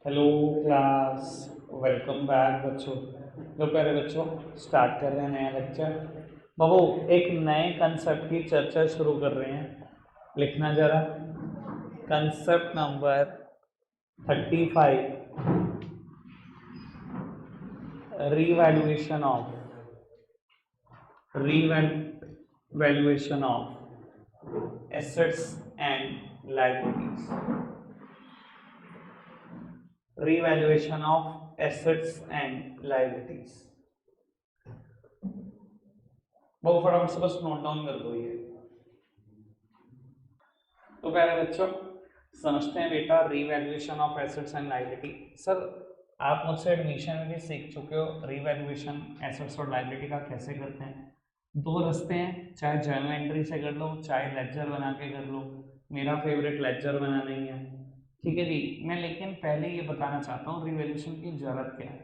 Hello class, welcome back बच्चों। तो प्यारे बच्चों, स्टार्ट कर रहे हैं नया लेक्चर। बाबू, एक नए कंसेप्ट की चर्चा शुरू कर रहे हैं। लिखना जरा, concept number 35, revaluation of revaluation of assets and liabilities. Revaluation of assets and liabilities. बहुत फटाफट से बस नोट डाउन कर दो ये। तो प्यारे बच्चों, समझते हैं बेटा revaluation of assets and liability. Sir, आप मुझसे एडमिशन में भी सीख चुके हो रीवैल्यूएशन एसेट्स और लायबिलिटी का कैसे करते हैं। दो रास्ते हैं, चाहे जर्नल एंट्री से कर लो, चाहे लेजर बना के कर लो। मेरा फेवरेट लेजर बनाना ही है। ठीक है जी। मैं लेकिन पहले ये बताना चाहता हूँ रिवैल्यूएशन की जरूरत क्या है।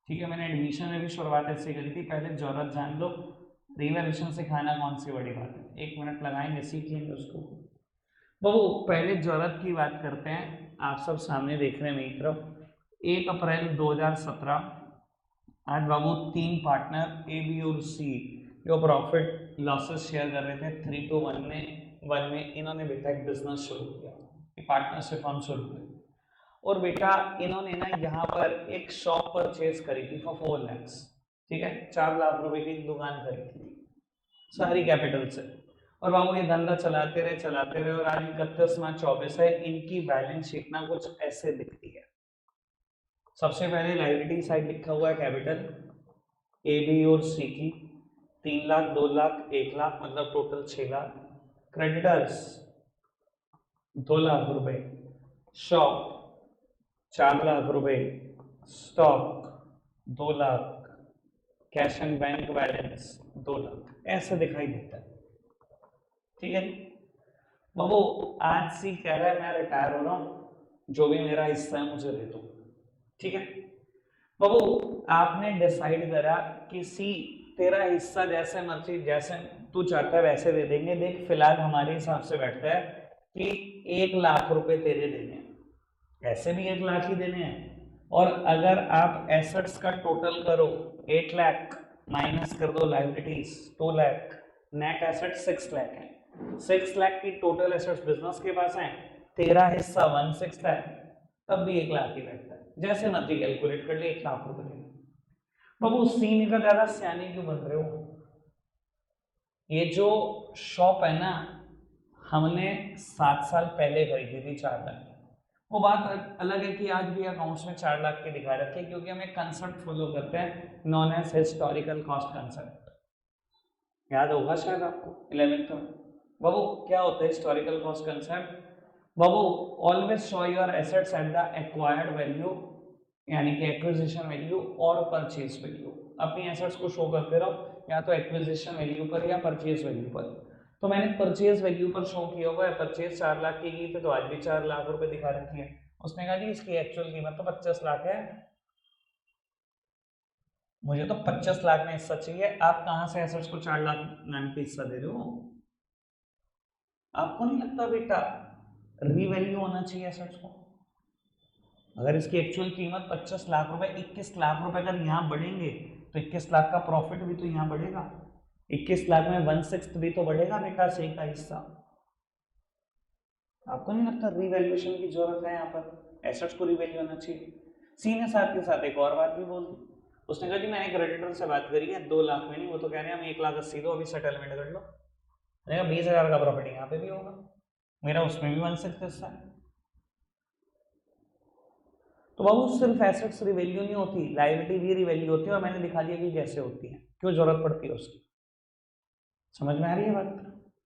ठीक है, मैंने एडमिशन में भी शुरुआत ऐसे करी थी, पहले जरूरत जान लो। रिवैल्यूएशन सिखाना कौन सी बड़ी बात है, 1 मिनट लगाएंगे, सीख लेंगे उसको। वो पहले जरूरत की बात करते हैं। आप सब सामने देख रहे हैं मेरी तरफ। 1 अप्रैल 2017, आज बाबू तीन पार्टनर ए बी और सी जो प्रॉफिट लॉसेस शेयर कर रहे थे 3-1 में इन्होंने बेटा एक बिजनेस शुरू किया, पार्टनरशिप फर्म शुरू की। और बेटा इन्होंने ना यहाँ पर एक शॉप परचेज करी थी फॉर 4 lakhs। ठीक है, 4 लाख रुपए की दुकान खरीदी थी सारी कैपिटल से। और बाबू ये धंधा चलाते रहे और आज 31 मार्च 2024 है। इनकी बैलेंस शीट ना कुछ ऐसे दिखती है। सबसे पहले लाइबिलिटी साइड लिखा हुआ है कैपिटल ए बी और सी की 3 लाख, 2 लाख, 1 लाख, मतलब टोटल 6 लाख। क्रेडिटर्स 2 लाख रुपए, शॉप 4 लाख रुपए, stock 2 lakh, cash and bank balance 2 lakh, ऐसे दिखाई देता है। ठीक है। बाबू आज सी कह रहा है मैं रिटायर हो रहा हूं, जो भी मेरा हिस्सा है मुझे दे दो। ठीक है बाबू, आपने डिसाइड करा कि सी तेरा हिस्सा जैसे मर्जी, जैसे तू चाहता है वैसे दे देंगे। देख फिलहाल हमारे हिसाब से बैठता है कि 1 लाख रुपए तेरे देने हैं, ऐसे भी 1 लाख ही देने हैं। और अगर आप एसेट्स का टोटल करो 8 लाख माइनस कर दो liabilities 2 lakh, net asset 6 lakh है। 6 लाख की टोटल एसेट्स बिजनेस के पास है, तेरा हिस्सा 1/6 है, तब भी 1 लाख ही बैठता है। जैसे मर्जी कैलकुलेट कर ले, 1 लाख रुपए देने। बाबू सीन का ज्यादा सियाने क्यों बन रहे हो। ये जो शॉप है ना, हमने 7 साल पहले खरीदी थी 4 लाख। वो बात अलग है कि आज भी अकाउंट्स में 4 लाख के दिखा रखे, क्योंकि हम एक कंसेप्ट फॉलो करते हैं known as historical cost concept. याद होगा शायद आपको 11th में। बाबू क्या होता है historical cost concept. Babu always show your assets at the acquired value, यानी कि एक्विजिशन वैल्यू और परचेज वैल्यू। अपनी एसेट्स को शो करते रहो या तो एक्विजिशन वैल्यू पर या परचेज वैल्यू पर। तो मैंने परचेज वैल्यू पर शो किया हुआ है, परचेज 4 लाख की थी तो आज भी 4 लाख रुपए दिखा रखी है। उसने कहा जी इसकी एक्चुअल कीमत तो 25 लाख है, मुझे तो 25 लाख में हिस्सा चाहिए। आप कहां से एसेट्स को 4 लाख नाम के हिस्सा दे रहे हो। आपको नहीं लगता बेटा रीवैल्यू होना चाहिए एसेट्स को। अगर इसकी एक्चुअल कीमत 25 लाख रुपए, 21 लाख रुपए अगर यहाँ बढ़ेंगे तो 21 लाख का प्रॉफिट भी तो यहाँ बढ़ेगा। 21 लाख में 1/6 भी तो बढ़ेगा बेटा सी का हिस्सा। आपको नहीं लगता रीवैल्यूएशन की जरूरत है यहाँ पर, एसेट्स को रीवैल्यू होना चाहिए। सी ने साथ के साथ एक और बात भी बोल दी। उसने कहा जी मैंने क्रेडिटर से बात करी है 2 लाख में नहीं, वो तो कह रहे हैं हम 1,80,000 दो, अभी सेटलमेंट कर लो। 20,000 का प्रॉफिट यहाँ पे भी होगा, मेरा उसमें भी 1/6 हिस्सा है। तो बाबू सिर्फ एसेट्स रिवैल्यू नहीं होती, लायबिलिटी भी रिवैल्यू होती है, और मैंने दिखा दिया कि कैसे होती है, क्यों जरूरत पड़ती है उसकी। समझ में आ रही है बात,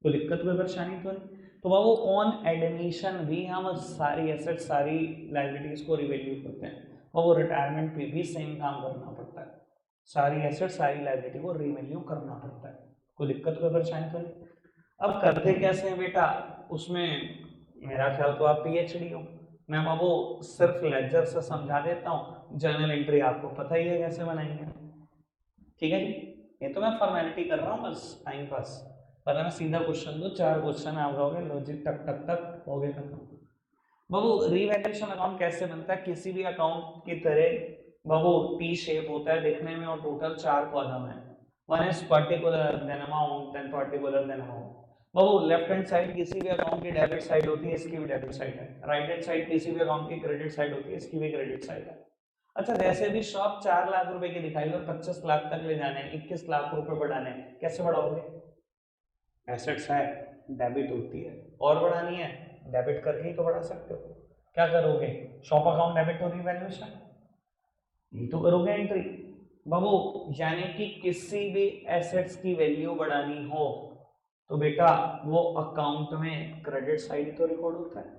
कोई दिक्कत कोई परेशानी तो नहीं। तो बाबू ऑन एडमिशन भी हम सारी एसेट सारी लायबिलिटीज को रिवैल्यू करते हैं, और वो रिटायरमेंट पे भी सेम काम करना पड़ता है, सारी एसेट सारी लायबिलिटी को रिवैल्यू करना पड़ता है। कोई दिक्कत कोई परेशानी तो नहीं। अब करते कैसे हैं बेटा, उसमें मेरा ख्याल तो आप पीएचडी हो। मैं बाबू सिर्फ लेजर से समझा देता हूँ, जर्नल एंट्री आपको पता ही है कैसे बनाएंगे। ठीक है जी, ये तो मैं फॉर्मेलिटी कर रहा हूँ बस टाइम पास, वरना मैं सीधा क्वेश्चन दो 4 क्वेश्चन आप कहोगे लॉजिक टक टक टक हो गया खत्म। बाबू रिवैल्यूएशन अकाउंट कैसे बनता है, किसी भी अकाउंट की तरह बाबू टी शेप होता है दिखने में और टोटल 4 कॉलम है। One is particular, then amount, then particular, then amount. बाबू लेफ्ट हैंड साइड किसी भी अकाउंट की डेबिट साइड होती है, इसकी भी डेबिट साइड है। राइट हैंड साइड किसी भी अकाउंट की क्रेडिट साइड होती है, इसकी भी क्रेडिट साइड है। अच्छा, जैसे भी शॉप 4 लाख रुपए की दिखाई और 25 लाख तक ले जाने, 21 लाख रुपए बढ़ाने, कैसे बढ़ाओगे? एसेट्स है, डेबिट होती है, और बढ़ानी है डेबिट करके ही तो बढ़ा सकते हो। क्या करोगे? शॉप अकाउंट डेबिट हो रिवैल्यूएशन, ये तो करोगे एंट्री। बाबू यानी कि किसी भी एसेट्स की वैल्यू बढ़ानी हो तो बेटा वो अकाउंट में क्रेडिट साइड तो रिकॉर्ड होता है,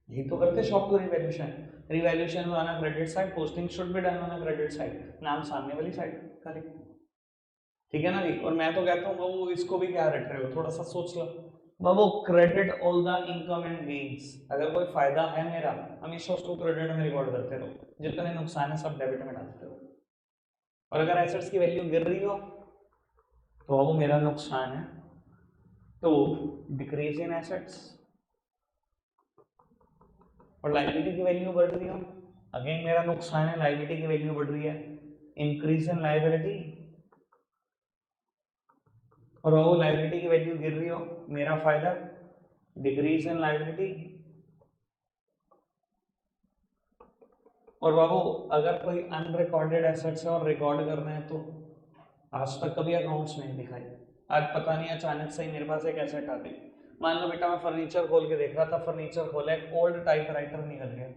यही तो करते shop to revaluation. Revaluation on a credit side, posting should be done on a credit side, नाम सामने वाली साइड, करेक्ट। ठीक है ना जी। और मैं तो कहता हूँ बाबू इसको भी क्या रट रहे हो, थोड़ा सा सोच लो। बाबू credit all the income and gains, अगर कोई फायदा है मेरा हमेशा उसको क्रेडिट में रिकॉर्ड करते रहो, जितने नुकसान है सब डेबिट में डालते रहो। और अगर एसेट्स की वैल्यू गिर रही हो तो बाबू मेरा नुकसान है, तो डिक्रीज इन एसेट्स। और लाइबिलिटी की वैल्यू बढ़ रही हो, अगेन मेरा नुकसान है, लाइबिलिटी की वैल्यू बढ़ रही है, इंक्रीज इन लाइबिलिटी। और वो लाइबिलिटी की वैल्यू गिर रही हो, मेरा फायदा, डिक्रीज इन लाइबिलिटी। और बाबू अगर कोई अनरिकॉर्डेड एसेट्स है और रिकॉर्ड करना है तो आज तक कभी अकाउंट्स नहीं दिखाई, आज पता नहीं अचानक से ही मेरे पास एक एसेट आ गई। मान लो बेटा मैं फर्नीचर खोल के देख रहा था, फर्नीचर खोला, एक ओल्ड टाइपराइटर निकल गया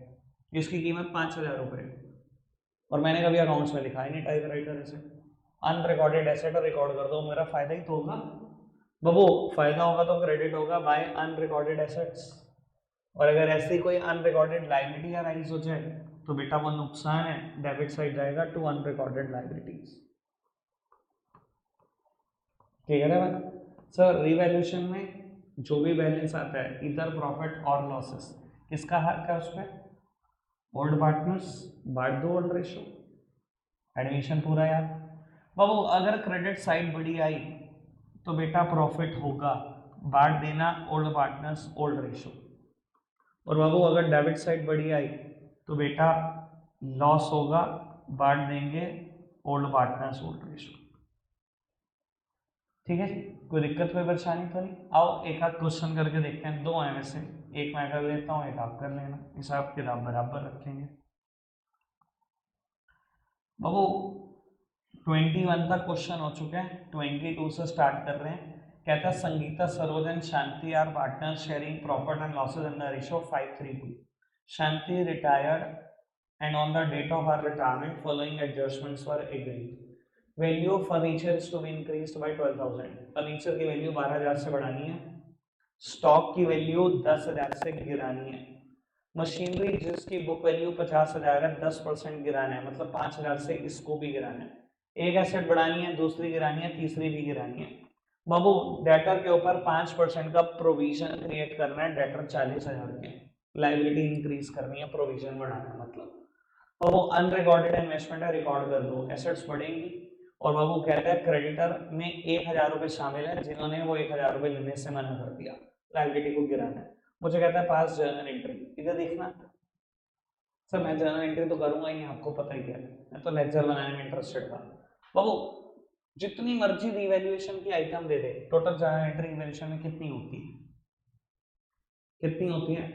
जिसकी कीमत 5,000 रुपये, और मैंने कभी अकाउंट्स में लिखा ही नहीं टाइपराइटर ऐसे। अनरिकॉर्डेड एसेट रिकॉर्ड कर दो, मेरा फायदा ही तो होगा बाबू, फायदा होगा तो क्रेडिट होगा बाय अनरिकॉर्डेड एसेट्स। और अगर ऐसी कोई अनरिकॉर्डेड लाइबिलिटी अराइज हो जाए तो बेटा वो नुकसान है, डेबिट साइड जाएगा टू अनरिकॉर्डेड लाइबिलिटीज। क्लियर है बात? सर रिवैल्यूएशन में जो भी बैलेंस आता है इधर प्रॉफिट और लॉसेस, किसका हक है उसमें? ओल्ड पार्टनर्स, बांट दो ओल्ड रेशो, एडमिशन पूरा यार। बाबू अगर क्रेडिट साइड बड़ी आई तो बेटा प्रॉफिट होगा, बांट देना ओल्ड पार्टनर्स ओल्ड रेशो। और बाबू अगर डेबिट साइड बड़ी आई तो बेटा लॉस होगा, बांट देंगे ओल्ड पार्टनर्स ओल्ड रेशो। ठीक है, कोई दिक्कत कोई परेशानी तो नहीं? आओ एक आध क्वेश्चन करके देखते हैं, दो आए में से एक मैं कर लेता हूँ, एक आप कर लेना, हिसाब किताब बराबर रखेंगे। बाबू 21 तक क्वेश्चन हो चुके हैं, 22 से स्टार्ट कर रहे हैं। कहता है Sangeeta, Saroj and Shanti are partner sharing profit and losses in the ratio 5:3:2। Shanti retired and on the date of her retirement following adjustments were agreed. Value of furniture is to be increased by 12,000। Furniture की value 12,000 से बढ़ानी है, stock की value 10,000 से गिरानी है, machinery जिसकी book value 50,000 है 10% गिराना है, मतलब 5,000 से इसको भी गिराना है। एक एसेट बढ़ानी है, दूसरी गिरानी है, तीसरी भी गिरानी है। बाबू डेटर के ऊपर 5% का प्रोविजन क्रिएट करना है, डेटर 40,000 के, लाइबिलिटी इंक्रीज करनी है, प्रोविजन बढ़ाना है मतलब। और वो अनरिकॉर्डेड इन्वेस्टमेंट है, रिकॉर्ड कर दो, एसेट्स बढ़ेंगी। और बाबू कहता है क्रेडिटर में 1,000 रुपए शामिल है जिन्होंने वो 1,000 रुपए लेने से मना कर दिया, लाइबिलिटी को गिराना है। मुझे कहता है पास जर्नल एंट्री, इधर देखना। सर मैं जर्नल एंट्री तो करूंगा ही नहीं, आपको पता ही है, मैं तो लेक्चर बनाने में इंटरेस्टेड था। बाबू जितनी मर्जी रिवैल्यूएशन की आइटम दे दे, टोटल जर्नल एंट्री रिवैल्यूएशन में कितनी होती है? कितनी होती है?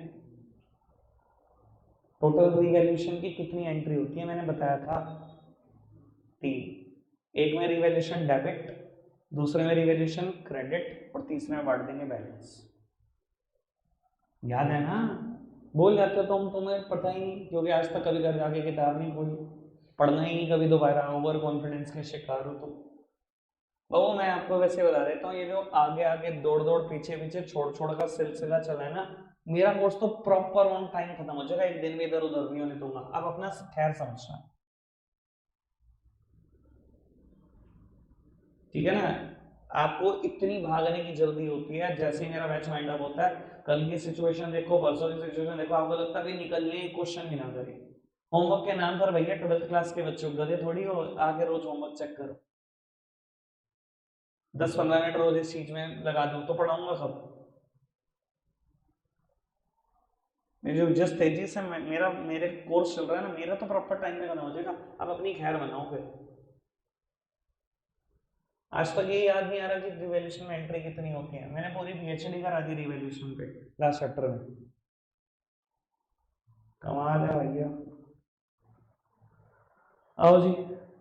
टोटल रिवैल्यूएशन की कितनी एंट्री होती है? मैंने बताया था 3। एक में रिवैल्यूएशन डेबिट, दूसरे में रिवैल्यूएशन क्रेडिट, और तीसरे में बांट देंगे बैलेंस। याद है ना? बोल जाते हो तो हम, तुम्हें पता ही नहीं क्योंकि आज तक कभी घर जाके किताब नहीं खोली, पढ़ना ही नहीं कभी दोबारा, ओवर कॉन्फिडेंस के शिकार हो तुम। बाबू मैं आपको वैसे बता देता हूँ, ये जो आगे आगे दौड़ दौड़ पीछे पीछे छोड़ छोड़ का सिलसिला चला है ना, मेरा कोर्स तो प्रॉपर ऑन टाइम खत्म हो जाएगा, एक दिन में इधर उधर नहीं होने दूंगा। अब अपना खैर समझना, ठीक है ना? आपको इतनी भागने की जल्दी होती है, जैसे ही मेरा बैच वाइंड अप होता है, कल की सिचुएशन देखो, परसों की सिचुएशन देखो, आपको लगता है निकलने क्वेश्चन भी ना करे। होमवर्क के नाम पर भैया 12th क्लास के बच्चों गधे थोड़ी हो, आगे रोज होमवर्क चेक करो। 10-15 मिनट रोज इस चीज में लगा दूं तो पढ़ाऊंगा कब? मैं जो जिस तेजी से मेरे कोर्स चल रहा है ना, मेरा तो प्रॉपर टाइम में खत्म हो जाएगा, आप अपनी खैर बनाओ फिर। आज तक ये याद नहीं आ रहा कि रिवॉल्यूशन में एंट्री कितनी होती है, मैंने पूरी पीएचडी करा दी रिवॉल्यूशन पे लास्ट चैप्टर में। कमाल है भैया। आओ जी,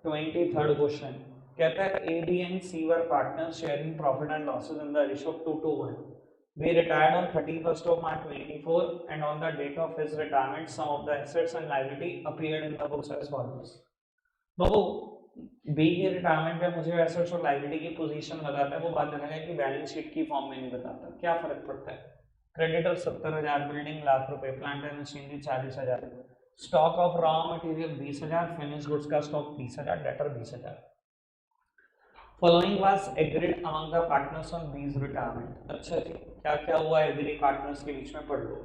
23rd क्वेश्चन कहता है A B and C were partners sharing profit and losses in the ratio of 2:1. We retired on 31st of March 24 and on the date of his retirement some of the assets and liability appeared in the books as follows. बाबू B की retirement पे मुझे assets और liability की position बताता है, वो बात अलग है कि बैलेंस शीट की फॉर्म में नहीं बताता। क्या फर्क पड़ता है? क्रेडिटर 70,000, बिल्डिंग लाख रुपए, plant and machinery 40,000, stock of raw material 20,000, finish goods का stock 30,000, debtor 20,000। Following was agreed among the partners on B's retirement. अच्छा जी, क्या क्या हुआ एग्री पार्टनर्स के बीच में, पढ़ लो।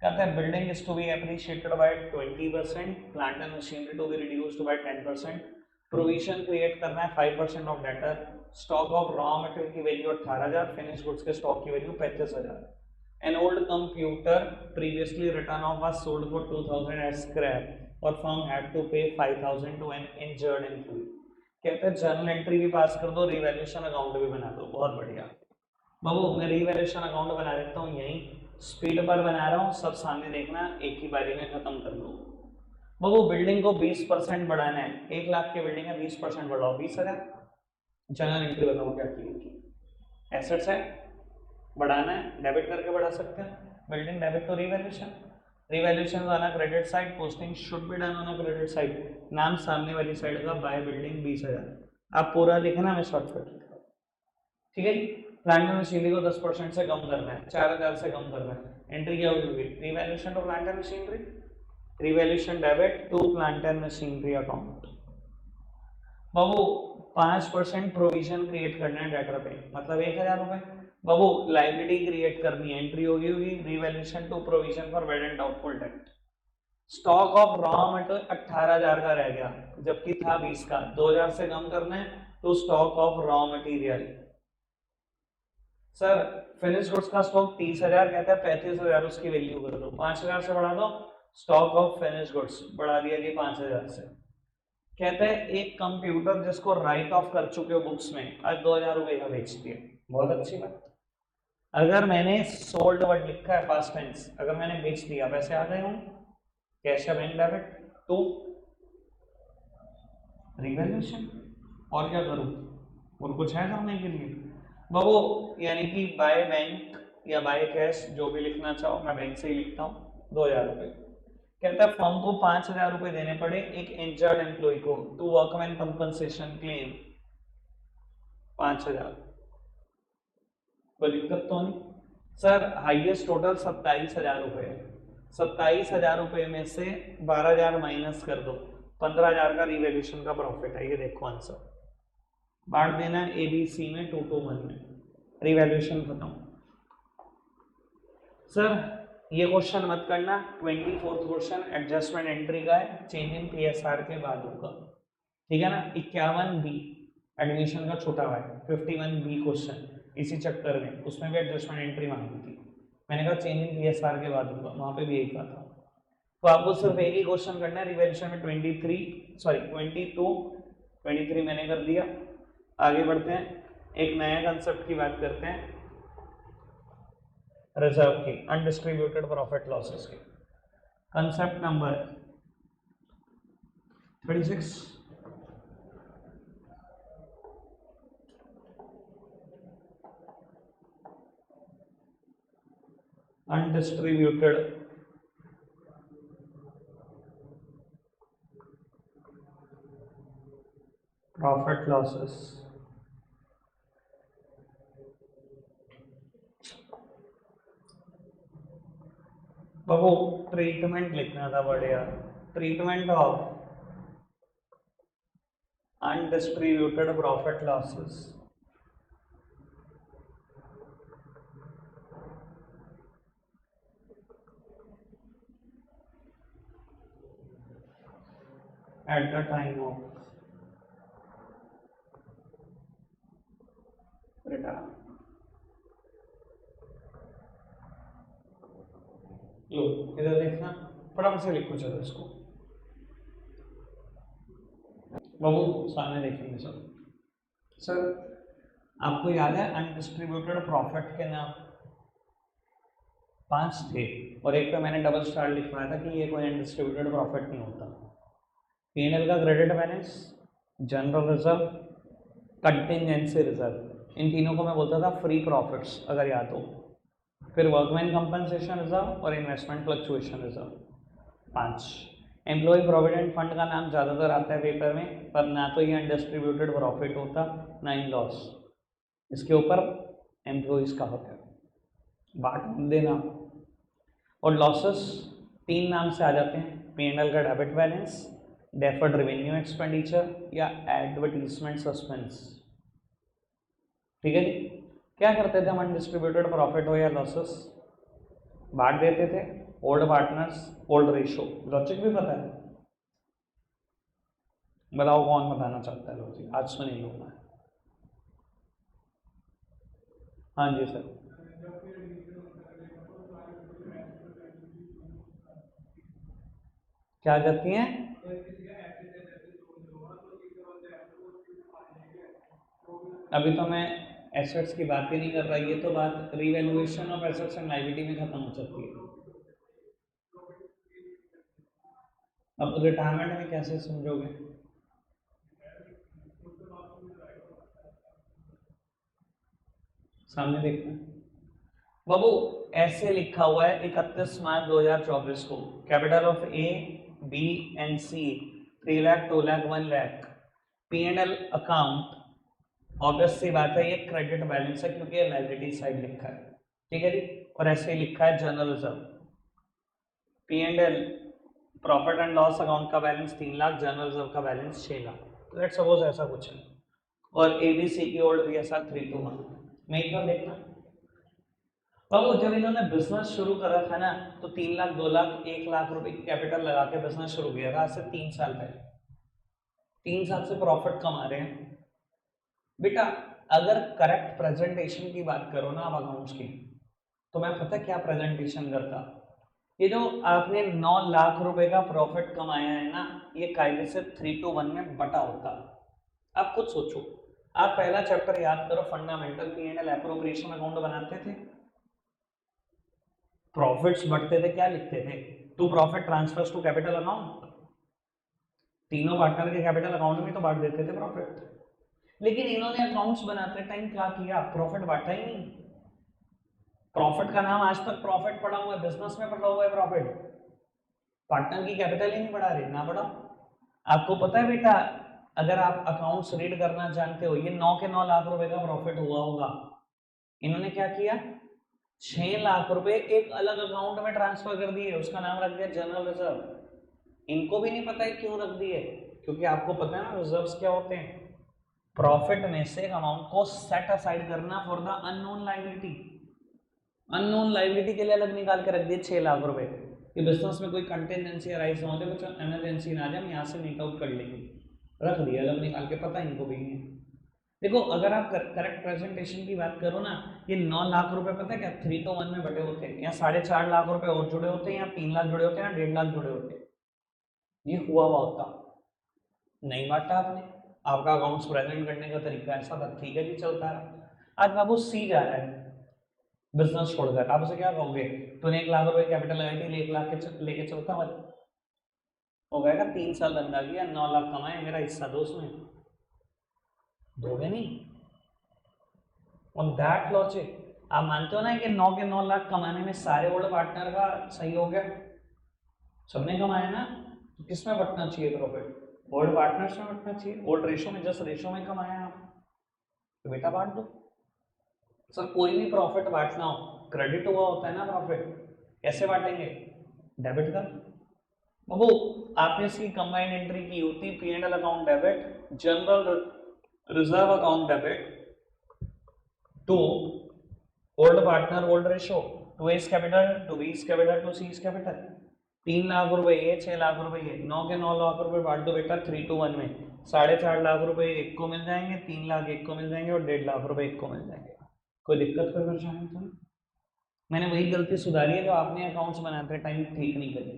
कहते हैं building is to be appreciated by 20%, plant and machinery to be reduced by 10%, provision create करना है 5% of debtor, stock of raw material की वैल्यू 18,000, फिनिश गुड्स के स्टॉक की value 35,000। An old computer previously written off was sold for 2,000 as scrap और firm had to pay 5,000 to an injured employee। कहते हैं journal entry भी पास कर दो, revaluation account भी बना दो। बहुत बढ़िया बाबू, मैं रिवैल्यूएशन अकाउंट बना देता हूँ, यही स्पीड पर बना रहा हूँ, सब सामने देखना, एक ही बारी में खत्म कर लो। बाबू बिल्डिंग को 20% बढ़ाना है, 1 लाख की बिल्डिंग है, 20% बढ़ाओ 20,000। जनरल एंट्री बताओ क्या की? एसेट्स है, बढ़ाना है, डेबिट करके बढ़ा सकते हैं। Building debit to revaluation, revaluation on a credit side, posting should be done on a credit side, नाम सामने वाली साइड का, बाय बिल्डिंग 20,000। आप पूरा लिखना, मैं शॉर्टकट लिखा, ठीक है जी। प्लांट एंड मशीनरी को 10% से कम करना है, 4,000 से कम करना है। एंट्री क्या होगी? Revaluation to plant and machinery, revaluation debit to plant and machinery account. बाबू 5% प्रोविजन क्रिएट करना है डेटर पे, मतलब 1,000 रुपए। बाबू लाइबिलिटी क्रिएट करनी है, एंट्री होगी revaluation to provision for bad and doubtful debt. Stock of raw material 18,000 का रह गया, जबकि था 20 का, 2,000 से कम करना है तो stock of raw material. Sir finish goods का स्टॉक 30,000 कहता है, 35,000 उसकी वैल्यू कर दो, 5,000 से बढ़ा दो, स्टॉक ऑफ फिनिश गुड्स बढ़ा दिया जी 5,000 से। कहते हैं एक कंप्यूटर जिसको राइट ऑफ कर चुके हो बुक्स में, आज 2,000 रुपए का बेच दिया, बहुत अच्छी बात। अगर मैंने सोल्ड वर्ड लिखा है पास्ट टेंस, अगर मैंने बेच दिया, पैसे आ गए हों, कैश या बैंक डेबिट टू रिवैल्यूएशन। और क्या करूं, और कुछ है करने के लिए? बाबू यानी कि बाय बैंक या बाय कैश, जो भी लिखना चाहो, मैं बैंक से ही लिखता हूँ, 2,000 रुपए। कहता है फर्म को 5,000 रुपए देने पड़े एक इंजर्ड एम्प्लॉय को टू वर्कमैन कंपनसेशन क्लेम, 5,000। कोई दिक्कत तो नहीं? सर हाईएस्ट टोटल 27,000 रुपए है, 27,000 रुपए में से 12,000 माइनस कर दो, 15,000 का रिवैल्यूएशन का प्रॉफिट है, ये देखो आंसर। बांट देना है ABC में 2:1 में, रिवैल्यूएशन खत्म। सर ये क्वेश्चन मत करना, 24th क्वेश्चन एडजस्टमेंट एंट्री का है, चेंज इन PSR के बाद होगा, ठीक है ना। 51B एडमिशन का छोटा भाई, 51B क्वेश्चन इसी चक्कर में, उसमें भी एडजस्टमेंट एंट्री मांगी थी, मैंने कहा चेंज इन PSR के बाद होगा, वहां पे भी एक था। तो आपको सिर्फ एक ही क्वेश्चन करना है रिवैल्यूएशन में, 22 मैंने कर दिया। आगे बढ़ते हैं, एक नया कंसेप्ट की बात करते हैं, रिजर्व की, अनडिस्ट्रीब्यूटेड प्रॉफिट लॉसेस की। Concept number 36, undistributed profit losses. बाबू ट्रीटमेंट लिखना था बढ़िया, treatment of undistributed profit losses. At the time of return. लो फटाफट से लिखो चलो इसको बाबू, सामने देखेंगे सब। सर आपको याद है अनडिस्ट्रीब्यूटेड प्रॉफिट के नाम 5 थे, और एक पे मैंने डबल स्टार लिखवाया था कि ये कोई अनडिस्ट्रीब्यूटेड प्रॉफिट नहीं होता। P&L का credit balance, general reserve, contingency reserve, इन तीनों को मैं बोलता था फ्री प्रॉफिट्स, अगर याद हो। फिर वर्कमैन कंपनसेशन रिजर्व और investment fluctuation reserve, 5। Employ provident fund का नाम ज़्यादातर आता है पेपर में, पर ना तो ये अनडिस्ट्रीब्यूटेड प्रॉफिट होता ना इन लॉस, इसके ऊपर एम्प्लॉयज का होता है, बांट देना। और लॉसेस 3 नाम से आ जाते हैं, P&L का debit balance, deferred revenue expenditure या एडवर्टीजमेंट सस्पेंस। ठीक है जी। क्या करते थे हम अनडिस्ट्रीब्यूटेड प्रॉफिट हो या लॉसेस? बांट देते थे, old partners, old ratio. Logic भी पता है? बताओ कौन बताना चाहता है लॉजिक? आज सुनिए लूंगा। हाँ जी सर। क्या करती हैं? अभी तो मैं एसेट्स की बात ही नहीं कर रहा, ये तो बात revaluation of assets and liability में खत्म हो सकती है। अब रिटायरमेंट में कैसे समझोगे? सामने देखना बाबू, ऐसे लिखा हुआ है 31 मार्च 2024 को, capital of A B and C 3 lakh 2 lakh 1 lakh. P&L account, obvious सी बात है ये क्रेडिट बैलेंस है क्योंकि ये लायबिलिटी साइड लिखा है, ठीक है जी। और ऐसे ही लिखा है general reserve. P&L profit and loss account का बैलेंस 3 लाख, जनरल रिजर्व का बैलेंस 6 लाख। लेट्स सपोज ऐसा कुछ है, और ABC की ओल्ड VSR 3:1। मैं एक बार देखना बाबू, जब इन्होंने बिजनेस शुरू करा था ना, तो 3 लाख 2 लाख 1 लाख रुपए की कैपिटल लगा के बिजनेस शुरू किया था, आज से 3 साल पहले। 3 साल से प्रॉफिट कमा रहे हैं बेटा। अगर करेक्ट प्रेजेंटेशन की बात करो ना आप अकाउंट्स की, तो मैं पता क्या प्रेजेंटेशन करता? ये जो आपने 9 लाख रुपए का प्रॉफिट कमाया है ना, ये कायदे से 3:1 में बटा होता। आप खुद सोचो, आप पहला चैप्टर याद करो, फंडामेंटल P&L एप्रोप्रिएशन अकाउंट बनाते थे, प्रॉफिट्स बढ़ते थे, क्या लिखते थे? To profit transfers to capital account. तीनों पार्टनर के कैपिटल अकाउंट में तो बांट देते थे प्रॉफिट। लेकिन इन्होंने अकाउंट्स बनाते टाइम क्या किया? प्रॉफिट बांटा ही नहीं। प्रॉफिट का नाम आज तक प्रॉफिट पड़ा हुआ है, बिजनेस में पड़ा हुआ है प्रॉफिट, पार्टनर की कैपिटल ही नहीं बढ़ा रहे ना बढ़ा। आपको पता है बेटा, अगर आप अकाउंट्स रीड करना जानते हो, ये 9 के 9 लाख रुपए का प्रॉफिट हुआ होगा, इन्होंने क्या किया? 6 लाख रुपए एक अलग अकाउंट में ट्रांसफर कर दिए, उसका नाम रख दिया जनरल रिजर्व। इनको भी नहीं पता है क्यों रख दिए, क्योंकि आपको पता है ना रिजर्व्स क्या होते हैं? प्रॉफिट में से एक अमाउंट को सेट असाइड करना for the unknown liability. Unknown liability के लिए अलग निकाल के रख दिए 6 लाख रुपए कि बिजनेस में कोई कंटिजेंसी अराइज ना हो जाए, कुछ इमरजेंसी ना आ जाए, हम यहाँ से मीट आउट कर लेंगे। रख दिया अलग निकाल के, पता इनको भी नहीं है। देखो, अगर आप करेक्ट प्रेजेंटेशन की बात करो ना, ये 9 लाख रुपए पता है क्या 3:1 में बटे होते हैं, या 4.5 लाख रुपए और जुड़े होते हैं, या 3 लाख जुड़े होते हैं, या 1.5 लाख जुड़े होते हैं। ये हुआ होता नहीं बांटा आपने, आपका अकाउंट्स प्रेजेंट करने का तरीका ऐसा था, ठीक है जी चलता रहा। आज बाबू सी जा रहा है बिजनेस छोड़कर, आप उसे क्या कहोगे? तूने 1 लाख रुपए कैपिटल लगाई थी, 1 लाख के लेके चलता हुआ हो गएगा। 3 साल धंधा किया, 9 लाख कमाए, मेरा हिस्सा दो उसमें, दोगे नहीं? ऑन दैट लॉजिक आप मानते हो ना कि 9 के 9 लाख कमाने में सारे ओल्ड पार्टनर का सही हो गया, सबने कमाया ना, तो किस में बटना चाहिए प्रॉफिट? ओल्ड पार्टनर्स में बटना चाहिए, ओल्ड रेशो में, जस्ट रेशो में कमाया आप, तो बेटा बांट दो। सर कोई भी प्रॉफिट बांटना हो, क्रेडिट हुआ होता है ना प्रॉफिट, कैसे बांटेंगे? डेबिट का। बाबू आपने इसकी कंबाइंड एंट्री की होती, P&L account debit, general reserve account debit to old partner old ratio, to S capital to B capital to C capital. 3 lakh रुपए ये, 6 लाख रुपए ये, 9 के 9 लाख रुपए बांट दो बेटा 3:1 में। 4.5 लाख रुपए एक को मिल जाएंगे, 3 लाख एक को मिल जाएंगे, और 1.5 लाख रुपए एक को मिल जाएंगे। कोई दिक्कत कोई परेशानी तो? मैंने वही गलती सुधारी है जो आपने अकाउंट्स बनाते टाइम ठीक नहीं करी।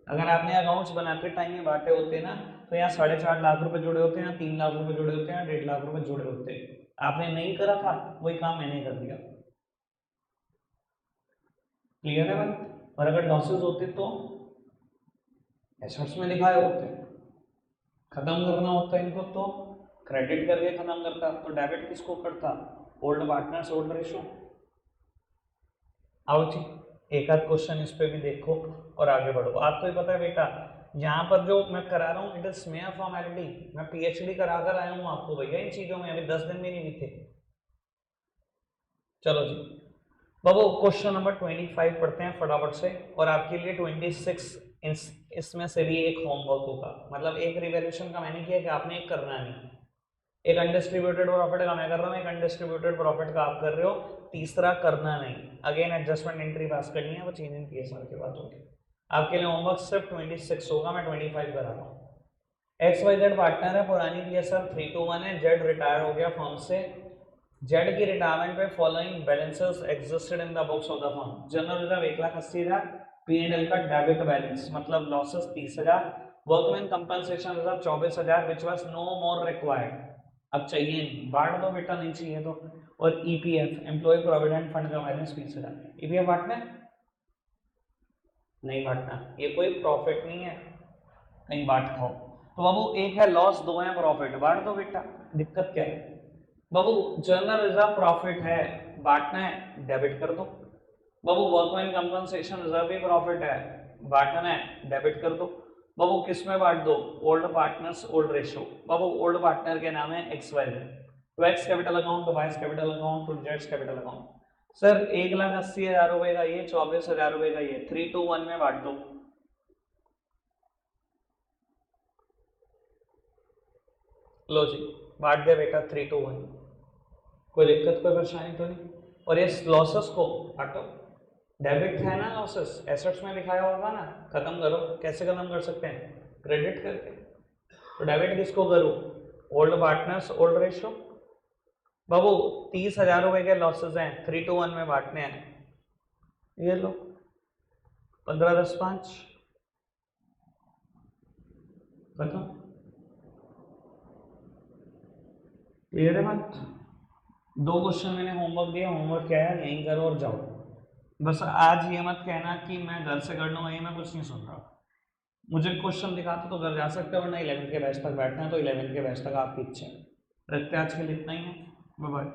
अगर आपने अकाउंट्स बनाते टाइम में बांटे होते ना तो यहाँ 4.5 लाख रुपए जुड़े होते हैं, 3 लाख रुपए जुड़े होते हैं, 1.5 लाख रुपए जुड़े होते हैं। आपने नहीं करा था, वही काम मैंने कर दिया। क्लियर है बात? और अगर लॉसेस होते तो एसेट्स में दिखाए होते, खत्म करना होता इनको तो क्रेडिट करके खत्म करता, तो डेबिट किसको करता? Old partners old ratio. आओ जी, एक आध क्वेश्चन इस पे भी देखो और आगे बढ़ो। आपको ही पता है बेटा, यहाँ पर जो मैं करा रहा हूँ इट इज मेयर फॉर्मेलिटी, मैं पीएचडी करा कर आया हूँ आपको भैया इन चीजों में, अभी 10 दिन भी नहीं बीते। चलो जी बाबू, क्वेश्चन नंबर 25 पढ़ते हैं फटाफट से, और आपके लिए 26 इसमें से भी एक होमवर्क होगा, मतलब एक रिवैल्यूएशन का मैंने किया कि आपने एक करना नहीं। एक अनडिस्ट्रीब्यूटेड प्रॉफिट का मैं कर रहा हूँ, एक अनडिस्ट्रीब्यूटेड प्रॉफिट का आप कर रहे हो, तीसरा करना नहीं। अगेन एडजस्टमेंट एंट्री पास करनी है, वो चेंज इन पीएसआर के बाद होगी। आपके लिए होमवर्क सिर्फ 26 होगा, मैं 25 करा रहा हूँ। एक्स वाई जेड पार्टनर है, पुरानी पीएसआर 3-1 है, जेड रिटायर हो गया फर्म से। जेड की रिटायरमेंट पे following balances existed in the books of the firm. General reserve 1,80,000, P&L का डेबिट बैलेंस मतलब losses 30,000, workman compensation reserve 24,000 which was no more required, अब चाहिए नहीं, बांट दो बेटा नहीं चाहिए तो। और ईपीएफ एम्प्लॉय प्रोविडेंट फंड का बैलेंस 20,000। ईपीएफ बांटना है? नहीं बांटना, ये कोई प्रॉफिट नहीं है कहीं बांट खाओ। तो बाबू एक है लॉस, दो है प्रॉफिट, बांट दो बेटा, दिक्कत क्या है? बाबू जनरल रिजर्व प्रॉफिट है, बांटना है, डेबिट कर दो। बाबू वर्कमैन कंपनसेशन रिजर्व भी प्रॉफिट है, बांटना है, डेबिट कर दो। बाबू किस में बांट दो? Old partners old ratio. बाबू ओल्ड पार्टनर के नाम है एक्स वाई जेड, तो एक्स कैपिटल अकाउंट, तो वाइस कैपिटल अकाउंट, तो जेड्स कैपिटल अकाउंट। सर 1,80,000 रुपए का ये, 24,000 रुपए का ये, 3-1 में बांट दो। लो जी बांट दिया बेटा 3-1, कोई दिक्कत कोई परेशानी तो नहीं। और ये लॉसेस को हटो, डेबिट है ना लॉसेस, एसेट्स में दिखाया होगा ना, खत्म करो। कैसे खत्म कर सकते हैं? क्रेडिट करके। तो डेबिट किसको करूँ? Old partners old ratio. बाबू 30,000 रुपए के लॉसेस हैं, 3-1 में बांटने हैं, ये लो 15-10-5 खत्म। क्लियर है बात? 2 क्वेश्चन मैंने होमवर्क दिया, होमवर्क क्या है यहीं करो और जाओ। बस आज ये मत कहना कि मैं घर से कर लूँगा, ये मैं कुछ नहीं सुन रहा। मुझे क्वेश्चन दिखाते तो घर जा सकते हो, वरना 11th के बैच तक बैठना है तो 11th के बैच तक आपकी इच्छा है। रखते आज के लिए इतना ही है, बाय बाय।